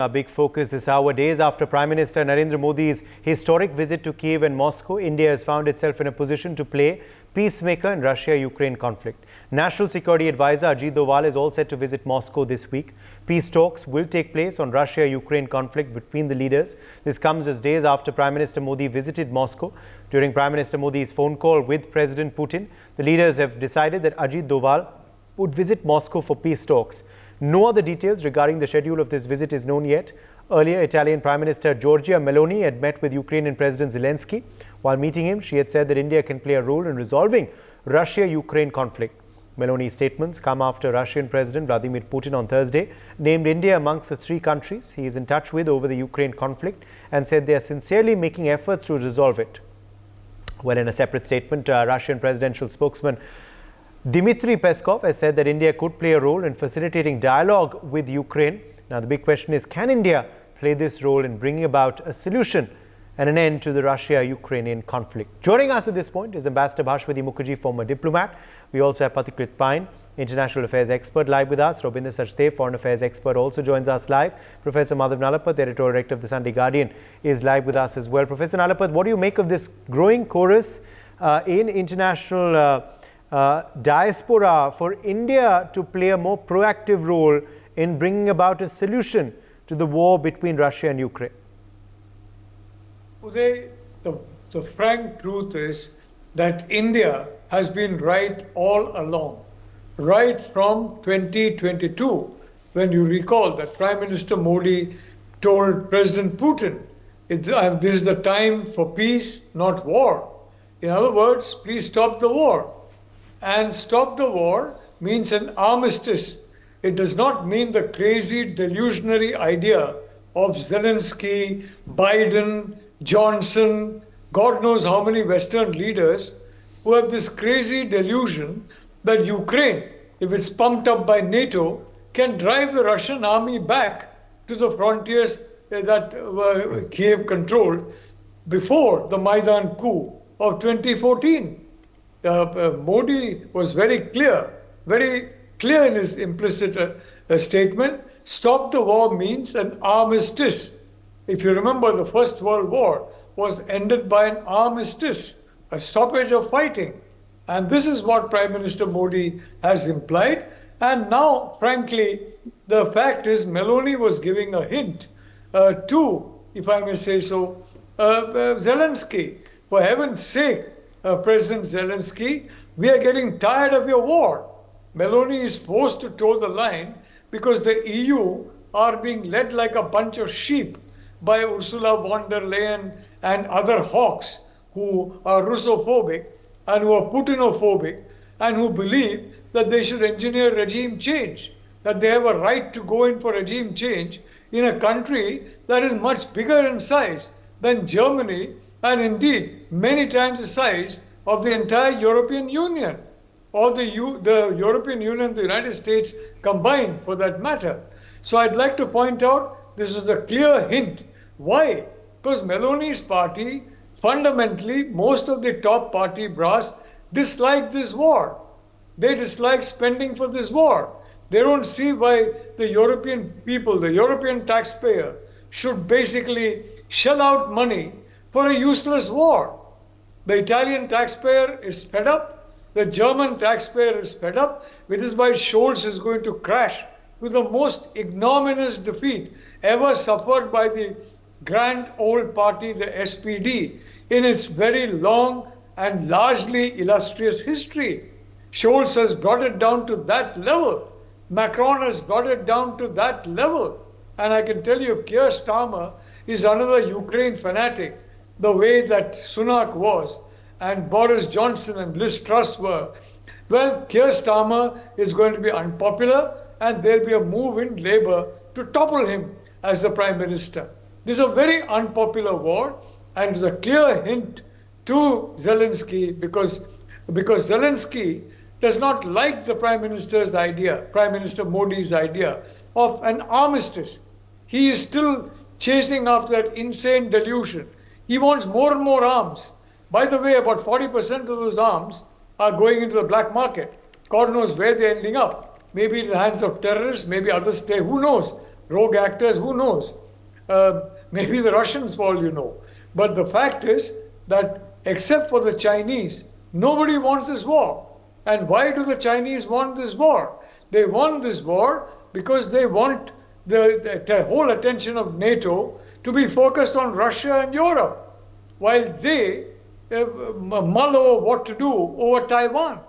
A big focus this hour. Days after Prime Minister Narendra Modi's historic visit to Kyiv and Moscow, India has found itself in a position to play peacemaker in Russia-Ukraine conflict. National Security Advisor Ajit Doval is all set to visit Moscow this week. Peace talks will take place on Russia-Ukraine conflict between the leaders. This comes just days after Prime Minister Modi visited Moscow. During Prime Minister Modi's phone call with President Putin, the leaders have decided that Ajit Doval would visit Moscow for peace talks. No other details regarding the schedule of this visit is known yet. Earlier, Italian Prime Minister Giorgia Meloni had met with Ukrainian President Zelensky. While meeting him, she had said that India can play a role in resolving Russia-Ukraine conflict. Meloni's statements come after Russian President Vladimir Putin on Thursday named India amongst the three countries he is in touch with over the Ukraine conflict and said they are sincerely making efforts to resolve it. Well, in a separate statement, Russian presidential spokesman Dmitry Peskov has said that India could play a role in facilitating dialogue with Ukraine. Now, the big question is, can India play this role in bringing about a solution and an end to the Russia-Ukrainian conflict? Joining us at this point is Ambassador Bhashwati Mukherjee, former diplomat. We also have Pathikrit Pain, international affairs expert, live with us. Robinder Sachdev, foreign affairs expert, also joins us live. Professor Madhav Nalapat, editorial director of the Sunday Guardian, is live with us as well. Professor Nalapat, what do you make of this growing chorus in international diaspora for India to play a more proactive role in bringing about a solution to the war between Russia and Ukraine? Uday, the frank truth is that India has been right all along, right from 2022, when you recall that Prime Minister Modi told President Putin, this is the time for peace, not war. In other words, please stop the war. And stop the war means an armistice. It does not mean the crazy, delusionary idea of Zelensky, Biden, Johnson, God knows how many Western leaders who have this crazy delusion that Ukraine, if it's pumped up by NATO, can drive the Russian army back to the frontiers that Kiev controlled before the Maidan coup of 2014. Modi was very clear in his implicit statement. Stop the war means an armistice. If you remember, the First World War was ended by an armistice, a stoppage of fighting. And this is what Prime Minister Modi has implied. And now, frankly, the fact is Meloni was giving a hint to, if I may say so, Zelensky. For heaven's sake, President Zelensky, we are getting tired of your war. Meloni is forced to toe the line because the EU are being led like a bunch of sheep by Ursula von der Leyen and other hawks who are Russophobic and who are Putinophobic and who believe that they should engineer regime change, that they have a right to go in for regime change in a country that is much bigger in size than Germany, and indeed many times the size of the entire European Union, or the European Union, the United States combined for that matter. So I'd like to point out this is a clear hint. Why? Because Meloni's party, fundamentally, most of the top party brass dislike this war. They dislike spending for this war. They don't see why the European people, the European taxpayer, should basically shell out money for a useless war. The Italian taxpayer is fed up. The German taxpayer is fed up, which is why Scholz is going to crash with the most ignominious defeat ever suffered by the grand old party, the SPD, in its very long and largely illustrious history. Scholz has brought it down to that level. Macron has brought it down to that level. And I can tell you, Keir Starmer is another Ukraine fanatic, the way that Sunak was, and Boris Johnson and Liz Truss were. Well, Keir Starmer is going to be unpopular, and there'll be a move in Labour to topple him as the Prime Minister. This is a very unpopular war, and it's a clear hint to Zelensky because Zelensky does not like the Prime Minister's idea, Prime Minister Modi's idea of an armistice. He is still chasing after that insane delusion. He wants more and more arms. By the way, about 40% of those arms are going into the black market. God knows where they're ending up. Maybe in the hands of terrorists, maybe others stay, who knows. rogue actors, who knows? Maybe the Russians, for all you know. But the fact is that except for the Chinese, nobody wants this war. And why do the Chinese want this war? They want this war because they want the whole attention of NATO to be focused on Russia and Europe, while they mull over what to do over Taiwan.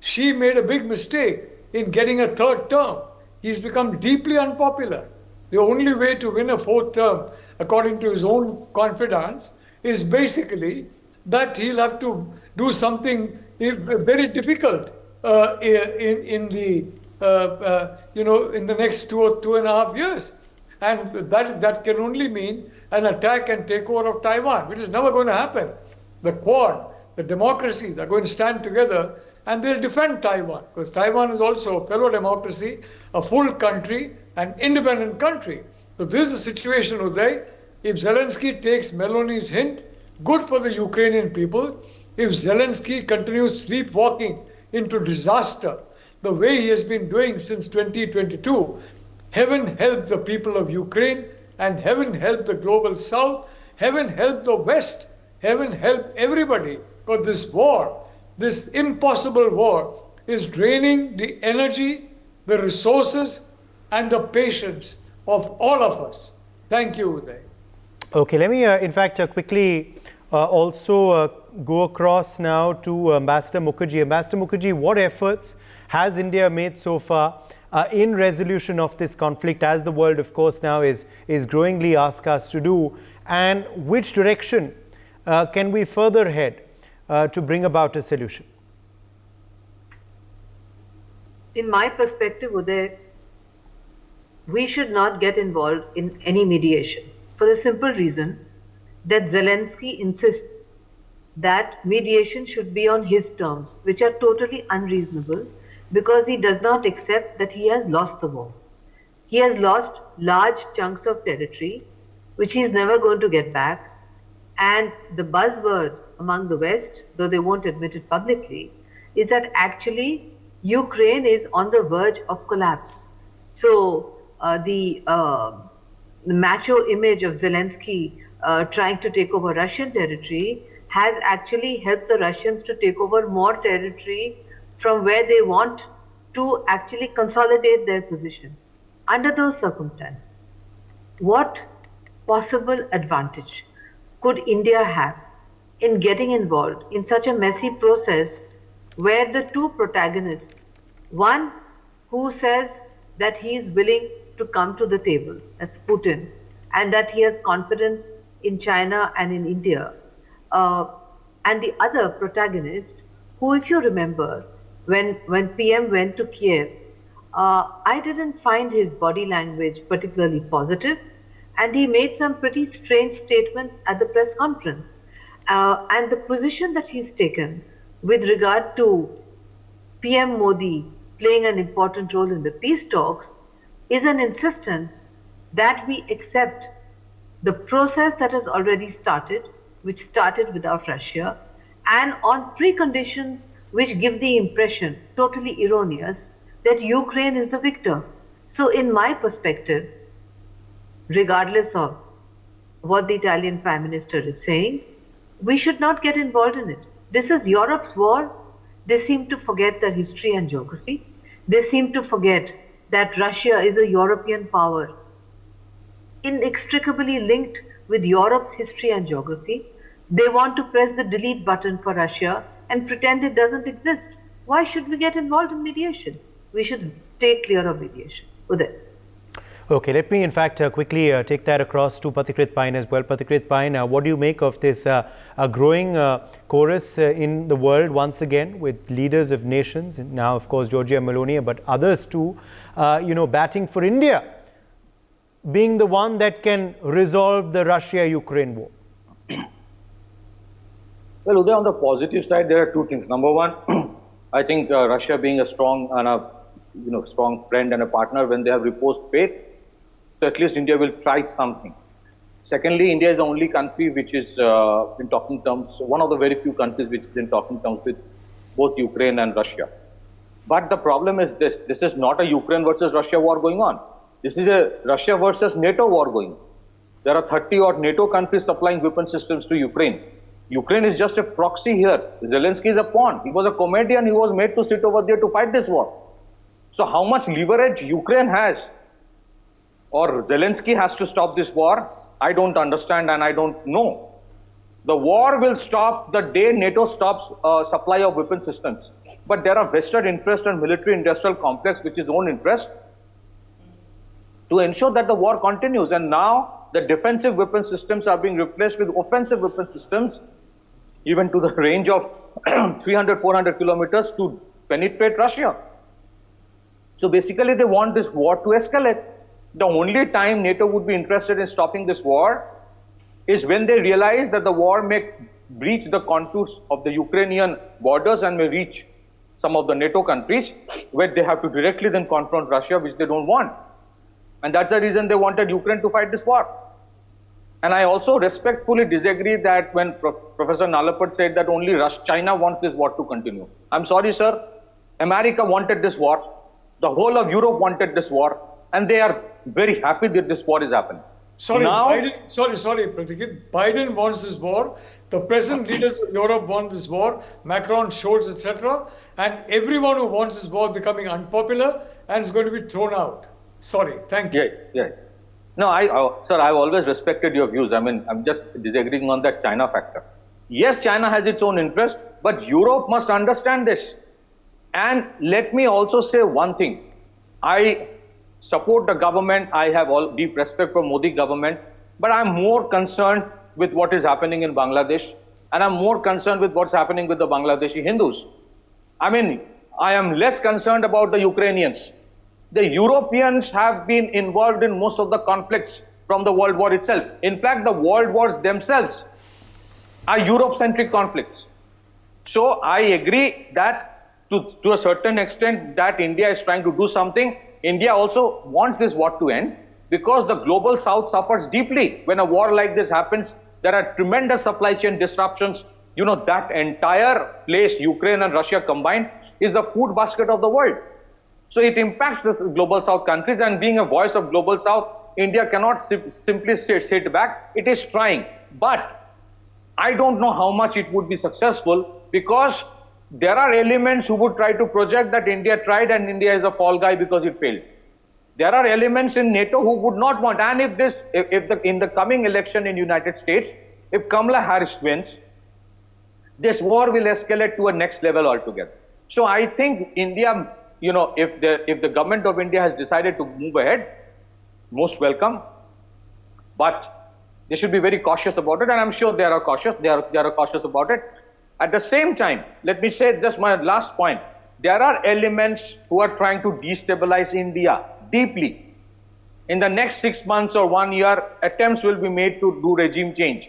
Xi made a big mistake in getting a third term. He's become deeply unpopular. The only way to win a fourth term, according to his own confidants, is basically that he'll have to do something very difficult in the in the next 2.5 years, and that can only mean an attack and takeover of Taiwan, which is never going to happen. The Quad, the democracies are going to stand together and they'll defend Taiwan, because Taiwan is also a fellow democracy, a full country, an independent country. So this is the situation, Uday. If Zelensky takes Meloni's hint, good for the Ukrainian people. If Zelensky continues sleepwalking into disaster, the way he has been doing since 2022, heaven help the people of Ukraine, and heaven help the global South, heaven help the West, heaven help everybody. Because this war, this impossible war, is draining the energy, the resources, and the patience of all of us. Thank you, Uday. Okay, let me in fact quickly also go across now to Ambassador Mukherjee. Ambassador Mukherjee, what efforts has India made so far in resolution of this conflict, as the world, of course, now is growingly asked us to do, and which direction can we further head to bring about a solution? In my perspective, Uday, we should not get involved in any mediation, for the simple reason that Zelensky insists that mediation should be on his terms, which are totally unreasonable, because he does not accept that he has lost the war. He has lost large chunks of territory, which he is never going to get back. And the buzzword among the West, though they won't admit it publicly, is that actually Ukraine is on the verge of collapse. So the macho image of Zelensky trying to take over Russian territory has actually helped the Russians to take over more territory from where they want to actually consolidate their position. Under those circumstances, what possible advantage could India have in getting involved in such a messy process where the two protagonists, one who says that he is willing to come to the table, as Putin, and that he has confidence in China and in India, and the other protagonist who, if you remember, when PM went to Kyiv, I didn't find his body language particularly positive, and he made some pretty strange statements at the press conference. And the position that he's taken with regard to PM Modi playing an important role in the peace talks is an insistence that we accept the process that has already started, which started without Russia, and on preconditions which give the impression, totally erroneous, that Ukraine is the victor. So in my perspective, regardless of what the Italian Prime Minister is saying, we should not get involved in it. This is Europe's war. They seem to forget their history and geography. They seem to forget that Russia is a European power, inextricably linked with Europe's history and geography. They want to press the delete button for Russia and pretend it doesn't exist. Why should we get involved in mediation? We should stay clear of mediation. Uday. Okay, let me in fact quickly take that across to Pathikrit Pine as well. Pathikrit Pine, what do you make of this growing chorus in the world once again, with leaders of nations, now of course Giorgia, Meloni, but others too, batting for India being the one that can resolve the Russia-Ukraine war? Well, Uday, on the positive side, there are two things. Number one, I think Russia being a strong and a strong friend and a partner, when they have reposed faith, so at least India will try something. Secondly, India is the only country which is in talking terms, one of the very few countries which is in talking terms with both Ukraine and Russia. But the problem is this is not a Ukraine versus Russia war going on. This is a Russia versus NATO war going. There are 30 odd NATO countries supplying weapon systems to Ukraine. Ukraine is just a proxy here. Zelensky is a pawn. He was a comedian. He was made to sit over there to fight this war. So how much leverage Ukraine has or Zelensky has to stop this war, I don't understand and I don't know. The war will stop the day NATO stops supply of weapon systems. But there are vested interest and military industrial complex, which is own interest, to ensure that the war continues. And now the defensive weapon systems are being replaced with offensive weapon systems, even to the range of 300, 400 kilometers to penetrate Russia. So basically they want this war to escalate. The only time NATO would be interested in stopping this war is when they realize that the war may breach the contours of the Ukrainian borders and may reach some of the NATO countries, where they have to directly then confront Russia, which they don't want. And that's the reason they wanted Ukraine to fight this war. And I also respectfully disagree that when Professor Nalapat said that only China wants this war to continue. I'm sorry, sir. America wanted this war. The whole of Europe wanted this war. And they are very happy that this war is happening. Sorry, now, Pratikit. Biden wants this war. The present leaders of Europe want this war. Macron, Scholz, etc. And everyone who wants this war becoming unpopular and is going to be thrown out. Sorry, thank you. Yeah. No, sir, I've always respected your views. I mean, I'm just disagreeing on that China factor. Yes, China has its own interest, but Europe must understand this. And let me also say one thing. I support the government. I have all deep respect for Modi government, but I'm more concerned with what is happening in Bangladesh, and I'm more concerned with what's happening with the Bangladeshi Hindus. I mean, I am less concerned about the Ukrainians. The Europeans have been involved in most of the conflicts from the World War itself. In fact, the world wars themselves are Europe-centric conflicts. So I agree that to a certain extent that India is trying to do something. India also wants this war to end because the global south suffers deeply. When a war like this happens, there are tremendous supply chain disruptions. You know, that entire place, Ukraine and Russia combined, is the food basket of the world. So it impacts the global south countries, and being a voice of global south, India cannot simply sit back. It is trying, but I don't know how much it would be successful, because there are elements who would try to project that India tried and India is a fall guy because it failed. There are elements in NATO who would not want, and in the coming election in United States, if Kamala Harris wins, this war will escalate to a next level altogether. So I think India, you know, if the government of India has decided to move ahead, most welcome, but they should be very cautious about it, and I'm sure they are cautious. They are cautious about it. At the same time, let me say just my last point. There are elements who are trying to destabilize India deeply. In the next 6 months or 1 year, attempts will be made to do regime change.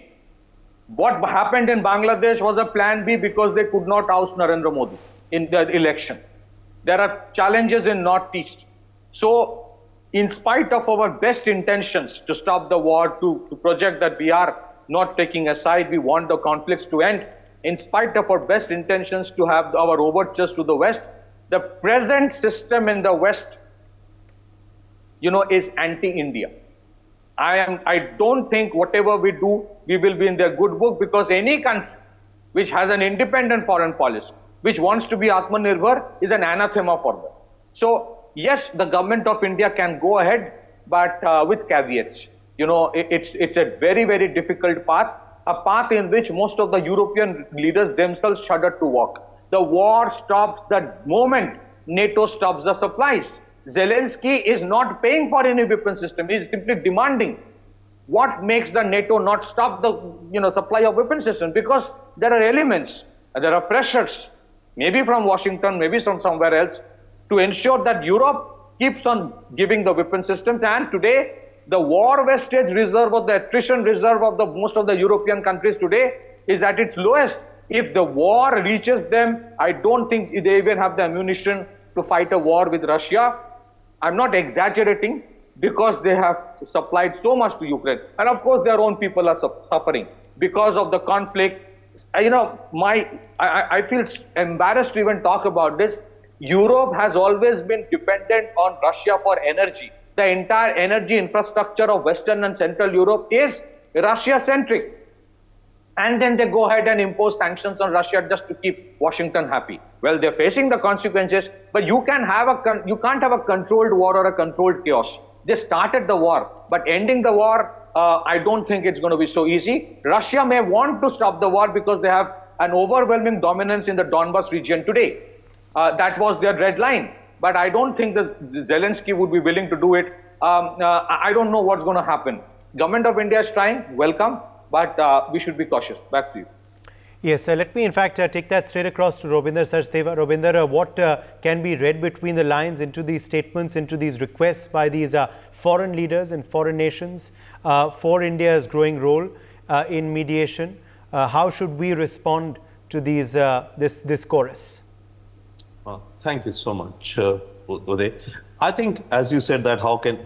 What happened in Bangladesh was a plan B because they could not oust Narendra Modi in the election. There are challenges in Northeast. So, in spite of our best intentions to stop the war, to project that we are not taking a side, we want the conflicts to end, in spite of our best intentions to have our overtures to the West, the present system in the West, you know, is anti-India. I don't think whatever we do, we will be in their good book, because any country which has an independent foreign policy, which wants to be Atmanirbhar, is an anathema for them. So, yes, the government of India can go ahead, but with caveats. You know, it's a very, very difficult path, a path in which most of the European leaders themselves shudder to walk. The war stops the moment NATO stops the supplies. Zelensky is not paying for any weapon system. He is simply demanding. What makes the NATO not stop the supply of weapon system? Because there are elements, there are pressures, maybe from Washington, maybe from somewhere else, to ensure that Europe keeps on giving the weapon systems. And today, the war wastage reserve or the attrition reserve of most of the European countries today is at its lowest. If the war reaches them, I don't think they even have the ammunition to fight a war with Russia. I'm not exaggerating, because they have supplied so much to Ukraine. And of course, their own people are suffering because of the conflict. You know, I feel embarrassed to even talk about this. Europe has always been dependent on Russia for energy. the entire energy infrastructure of Western and Central Europe is Russia-centric. And then they go ahead and impose sanctions on Russia just to keep Washington happy. Well, they're facing the consequences, but you can't have a controlled war or a controlled chaos. They started the war, but ending the war, I don't think it's going to be so easy. Russia may want to stop the war because they have an overwhelming dominance in the Donbas region today. That was their red line. But I don't think that Zelensky would be willing to do it. I don't know what's going to happen. Government of India is trying, welcome, but we should be cautious. Back to you. Yes, let me in fact take that straight across to Robinder Sachdeva. Robinder, what can be read between the lines into these statements, into these requests by these foreign leaders and foreign nations for India's growing role in mediation? How should we respond to these this chorus? Thank you so much, Uday. I think, as you said, that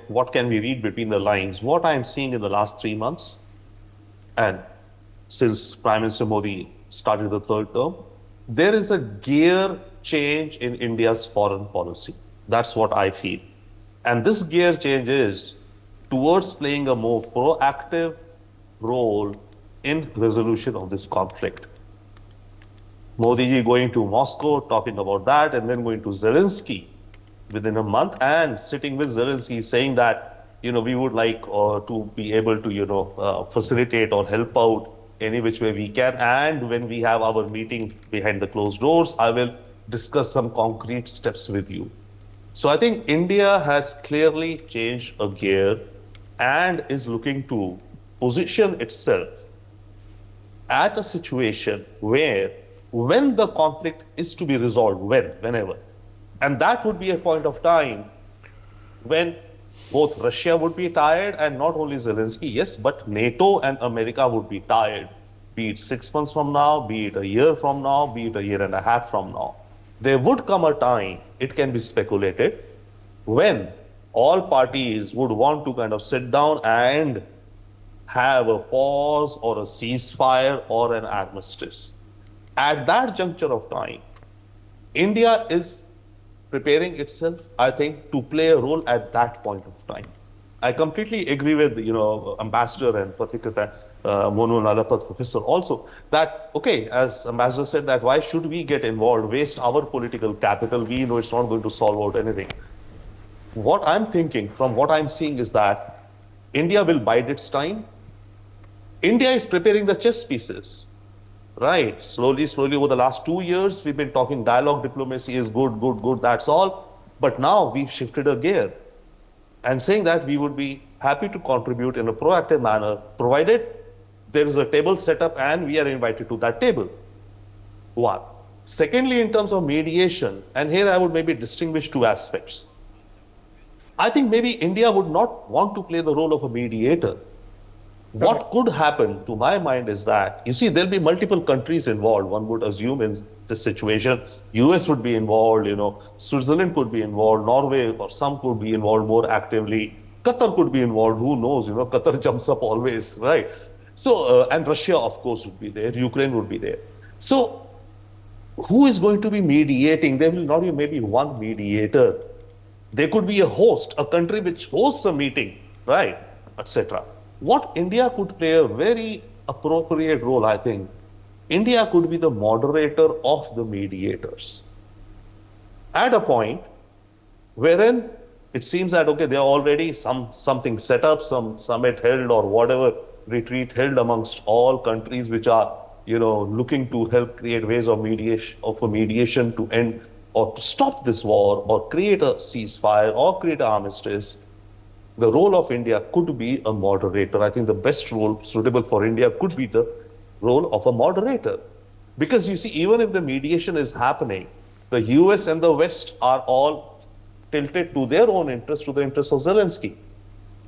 what can we read between the lines? What I'm seeing in the last 3 months, and since Prime Minister Modi started the third term, there is a gear change in India's foreign policy. That's what I feel. And this gear change is towards playing a more proactive role in resolution of this conflict. Modi ji going to Moscow, talking about that, and then going to Zelensky within a month and sitting with Zelensky saying that, we would like to be able to, facilitate or help out any which way we can. And when we have our meeting behind the closed doors, I will discuss some concrete steps with you. So I think India has clearly changed a gear and is looking to position itself at a situation where when the conflict is to be resolved, whenever, and that would be a point of time when both Russia would be tired, and not only Zelensky, yes, but NATO and America would be tired, be it 6 months from now, be it a year from now, be it a year and a half from now. There would come a time, it can be speculated, when all parties would want to kind of sit down and have a pause or a ceasefire or an armistice. At that juncture of time, India is preparing itself, I think, to play a role at that point of time. I completely agree with, Ambassador and Pathikata Monu Nalapat Professor also, that, okay, as Ambassador said, that why should we get involved, waste our political capital? We know it's not going to solve out anything. What I'm thinking, from what I'm seeing, is that India will bide its time. India is preparing the chess pieces. Right, slowly over the last 2 years, we've been talking dialogue diplomacy is good, that's all. But now we've shifted a gear and saying that we would be happy to contribute in a proactive manner, provided there is a table set up and we are invited to that table. One. Secondly, in terms of mediation, and here I would maybe distinguish 2 aspects. I think maybe India would not want to play the role of a mediator. What could happen, to my mind, is that, you see, there'll be multiple countries involved, one would assume, in this situation. US would be involved, Switzerland could be involved, Norway or some could be involved more actively. Qatar could be involved, who knows, Qatar jumps up always, right? So, and Russia, of course, would be there, Ukraine would be there. So, who is going to be mediating? There will not be maybe one mediator. There could be a host, a country which hosts a meeting, right, etc. What India could play a very appropriate role, I think, India could be the moderator of the mediators. At a point wherein it seems that, okay, there are already something set up, some summit held or whatever, retreat held amongst all countries which are, looking to help create ways of mediation to end or to stop this war or create a ceasefire or create an armistice. The role of India could be a moderator. I think the best role suitable for India could be the role of a moderator. Because you see, even if the mediation is happening, the US and the West are all tilted to their own interest, to the interest of Zelensky.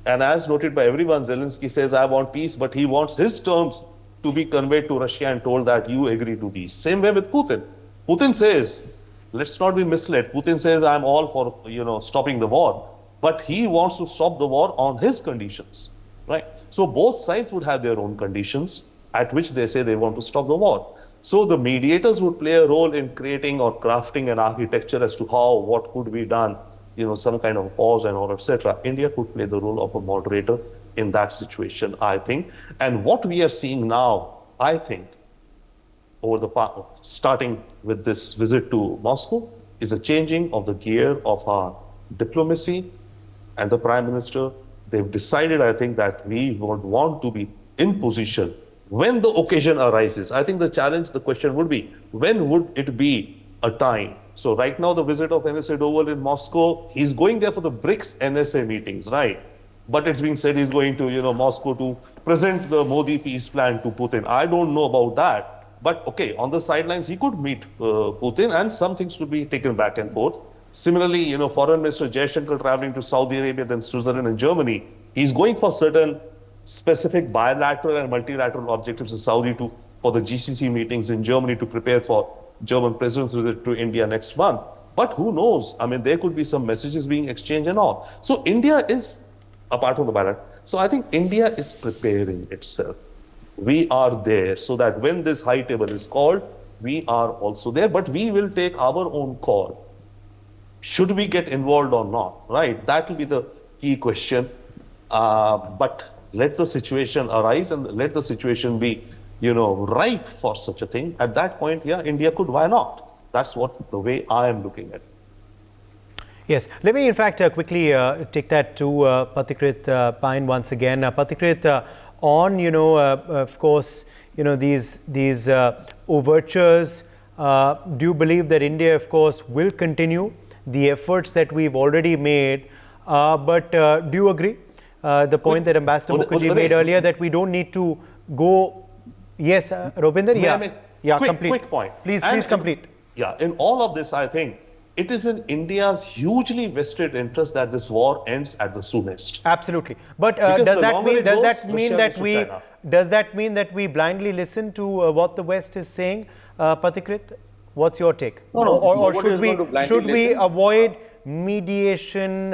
And as noted by everyone, Zelensky says, I want peace, but he wants his terms to be conveyed to Russia and told that you agree to these. Same way with Putin. Putin says, let's not be misled. Putin says, I'm all for, stopping the war. But he wants to stop the war on his conditions, right? So both sides would have their own conditions at which they say they want to stop the war. So the mediators would play a role in creating or crafting an architecture as to how, what could be done, some kind of pause and all, etc., India could play the role of a moderator in that situation, I think. And what we are seeing now, I think, starting with this visit to Moscow, is a changing of the gear of our diplomacy. And the Prime Minister, they've decided, I think, that we would want to be in position when the occasion arises. I think the question would be, when would it be a time? So right now, the visit of NSA Doval in Moscow, he's going there for the BRICS NSA meetings, right? But it's being said he's going to, Moscow to present the Modi peace plan to Putin. I don't know about that. But okay, on the sidelines, he could meet Putin and some things could be taken back and forth. Similarly, Foreign Minister Jaishankar traveling to Saudi Arabia, then Switzerland and Germany, he's going for certain specific bilateral and multilateral objectives in Saudi for the GCC meetings in Germany to prepare for German president's visit to India next month. But who knows? I mean, there could be some messages being exchanged and all. So India is, apart from the bilateral, so I think India is preparing itself. We are there so that when this high table is called, we are also there, but we will take our own call. Should we get involved or not, right? That will be the key question. But let the situation arise and let the situation be, ripe for such a thing. At that point, yeah, India could, why not? That's the way I am looking at it. Yes, let me in fact quickly take that to Pathikrit Pine once again. Pathikrit, on, of course, these overtures, do you believe that India, of course, will continue the efforts that we've already made? But do you agree the point that Ambassador Mukherjee made earlier, that we don't need to go? Yes, Robinder, complete. Quick point. Please complete. Yeah, in all of this, I think it is in India's hugely vested interest that this war ends at the soonest. Absolutely. But does that mean that we blindly listen to what the West is saying, Pathikrit? What's your take? Or should we avoid mediation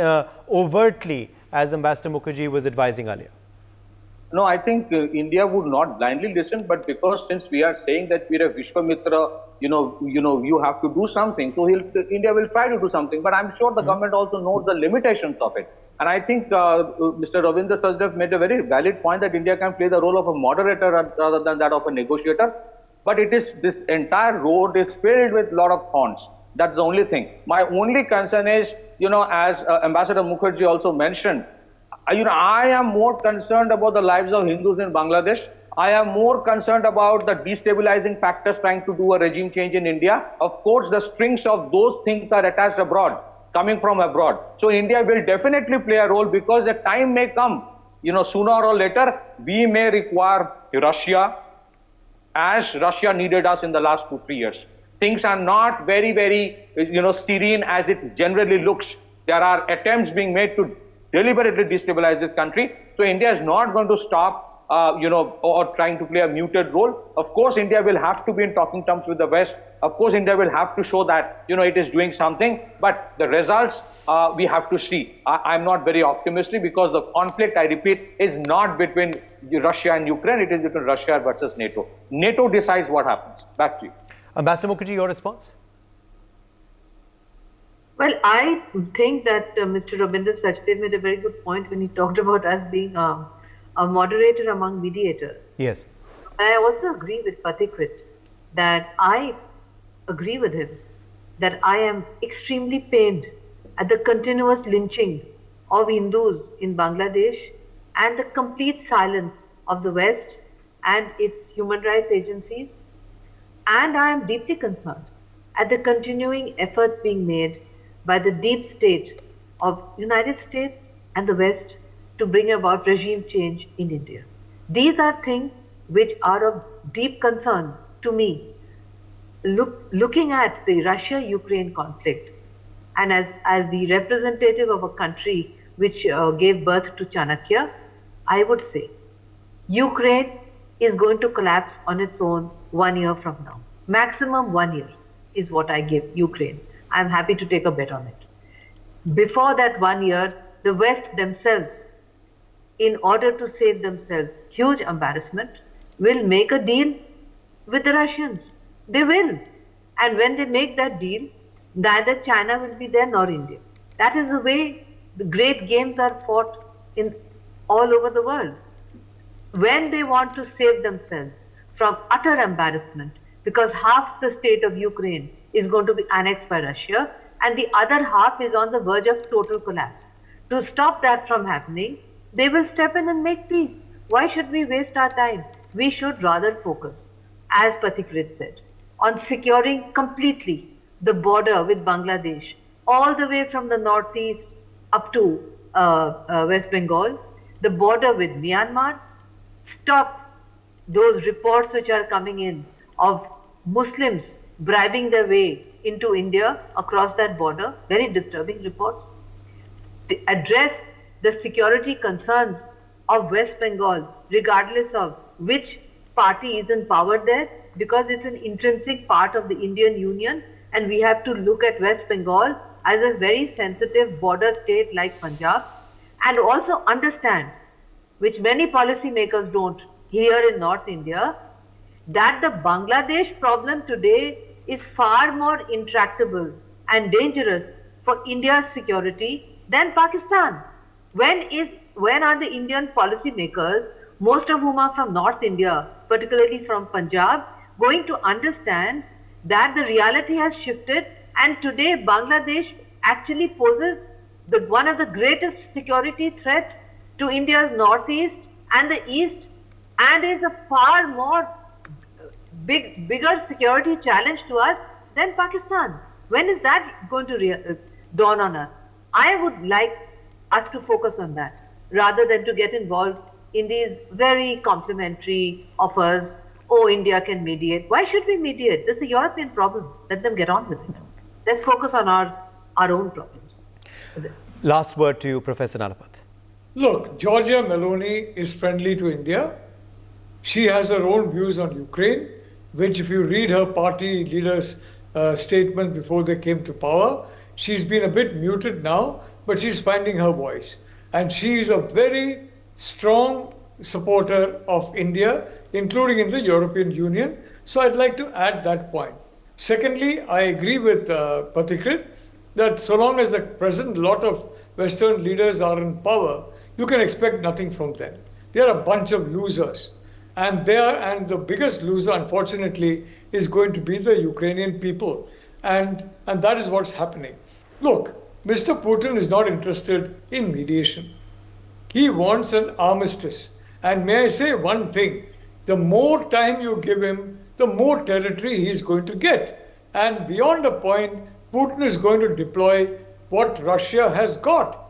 overtly, as Ambassador Mukherjee was advising earlier? No, I think India would not blindly listen, but because since we are saying that we're a Vishwamitra, you have to do something. So India will try to do something, but I'm sure the government also knows the limitations of it. And I think Mr. Ravinder Sachdev made a very valid point that India can play the role of a moderator rather than that of a negotiator. But this entire road is filled with a lot of thorns. That's the only thing. My only concern is, as Ambassador Mukherjee also mentioned, I am more concerned about the lives of Hindus in Bangladesh. I am more concerned about the destabilizing factors trying to do a regime change in India. Of course, the strings of those things are attached abroad, coming from abroad. So India will definitely play a role, because the time may come, sooner or later, we may require Russia, as Russia needed us in the last 2-3 years. Things are not very, very, serene as it generally looks. There are attempts being made to deliberately destabilize this country. So India is not going to stop, or trying to play a muted role. Of course, India will have to be in talking terms with the West. Of course, India will have to show that, it is doing something. But the results, we have to see. I'm not very optimistic, because the conflict, I repeat, is not between Russia and Ukraine. It is between Russia versus NATO. NATO decides what happens. Back to you. Ambassador Mukherjee, your response? Well, I think that Mr. Ravinder Sachdev made a very good point when he talked about us being a moderator among mediators. Yes. I also agree with Pathikrit that I agree with him that I am extremely pained at the continuous lynching of Hindus in Bangladesh and the complete silence of the West and its human rights agencies. And I am deeply concerned at the continuing efforts being made by the deep state of United States and the West to bring about regime change in India. These are things which are of deep concern to me. Looking at the Russia-Ukraine conflict, and as the representative of a country which gave birth to Chanakya, I would say Ukraine is going to collapse on its own 1 year from now. Maximum 1 year is what I give Ukraine. I'm happy to take a bet on it. Before that 1 year, the West themselves, in order to save themselves huge embarrassment, will make a deal with the Russians. They will. And when they make that deal, neither China will be there nor India. That is the way the great games are fought in all over the world. When they want to save themselves from utter embarrassment, because half the state of Ukraine is going to be annexed by Russia and the other half is on the verge of total collapse. To stop that from happening, they will step in and make peace. Why should we waste our time? We should rather focus, as Pathikrit said, on securing completely the border with Bangladesh, all the way from the northeast up to West Bengal, the border with Myanmar. Stop those reports which are coming in of Muslims bribing their way into India across that border, very disturbing reports. To address the security concerns of West Bengal, regardless of which party is in power there, because it's an intrinsic part of the Indian Union, and we have to look at West Bengal as a very sensitive border state like Punjab, and also understand, which many policymakers don't here in North India, that the Bangladesh problem today is far more intractable and dangerous for India's security than Pakistan. When are the Indian policymakers, most of whom are from North India, particularly from Punjab, going to understand that the reality has shifted and today Bangladesh actually poses one of the greatest security threats to India's northeast and the east, and is a far more bigger security challenge to us than Pakistan. When is that going to dawn on us? I would like us to focus on that rather than to get involved in these very complimentary offers. Oh, India can mediate. Why should we mediate? This is a European problem. Let them get on with it. Let's focus on our own problems. Last word to you, Professor Nalapat. Look, Giorgia Meloni is friendly to India. She has her own views on Ukraine, which if you read her party leader's statement before they came to power, she's been a bit muted now, but she's finding her voice. And she is a very strong supporter of India, including in the European Union. So I'd like to add that point. Secondly, I agree with Pathikrit that so long as the present lot of Western leaders are in power, you can expect nothing from them. They are a bunch of losers. And the biggest loser, unfortunately, is going to be the Ukrainian people. And that is what's happening. Look, Mr. Putin is not interested in mediation. He wants an armistice. And may I say one thing, the more time you give him, the more territory he is going to get. And beyond a point, Putin is going to deploy what Russia has got.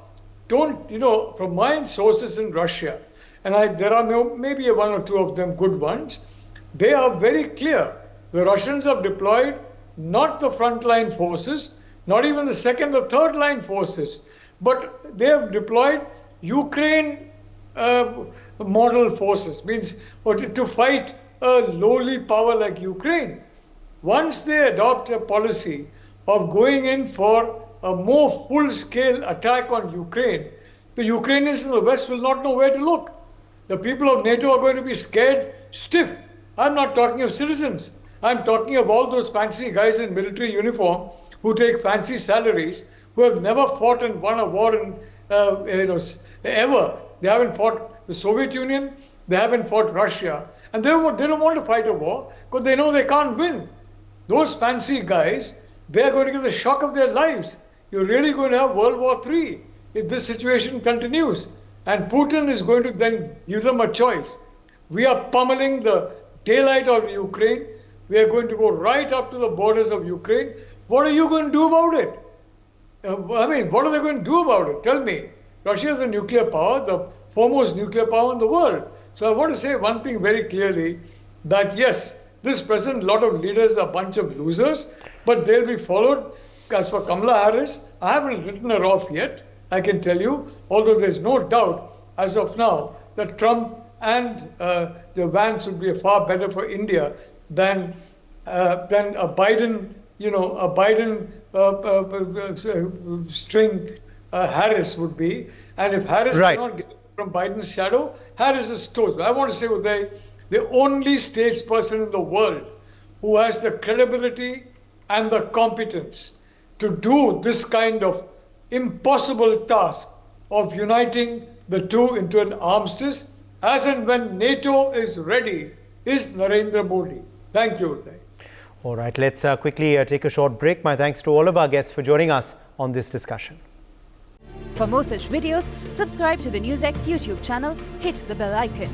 From my sources in Russia, and there are maybe one or two of them good ones, they are very clear. The Russians have deployed not the frontline forces, not even the second or third line forces, but they have deployed Ukraine model forces, means to fight a lowly power like Ukraine. Once they adopt a policy of going in for a more full-scale attack on Ukraine, the Ukrainians in the West will not know where to look. The people of NATO are going to be scared stiff. I'm not talking of citizens. I'm talking of all those fancy guys in military uniform who take fancy salaries, who have never fought and won a war ever. They haven't fought the Soviet Union, they haven't fought Russia, and they don't want to fight a war because they know they can't win. Those fancy guys, they are going to get the shock of their lives. You're really going to have World War III if this situation continues. And Putin is going to then give them a choice. We are pummeling the daylight out of Ukraine. We are going to go right up to the borders of Ukraine. What are you going to do about it? What are they going to do about it? Tell me. Russia is a nuclear power, the foremost nuclear power in the world. So I want to say one thing very clearly, that yes, this present lot of leaders are a bunch of losers, but they'll be followed. As for Kamala Harris, I haven't written her off yet, I can tell you, although there's no doubt as of now that Trump and the Vance would be far better for India than a Biden, string Harris would be. And if Harris cannot get from Biden's shadow, Harris is toast. I want to say, Uday, the only statesperson in the world who has the credibility and the competence to do this kind of impossible task of uniting the two into an armistice, as and when NATO is ready, is Narendra Modi. Thank you, Uday. All right, let's quickly take a short break. My thanks to all of our guests for joining us on this discussion. For more such videos, subscribe to the NewsX YouTube channel, hit the bell icon.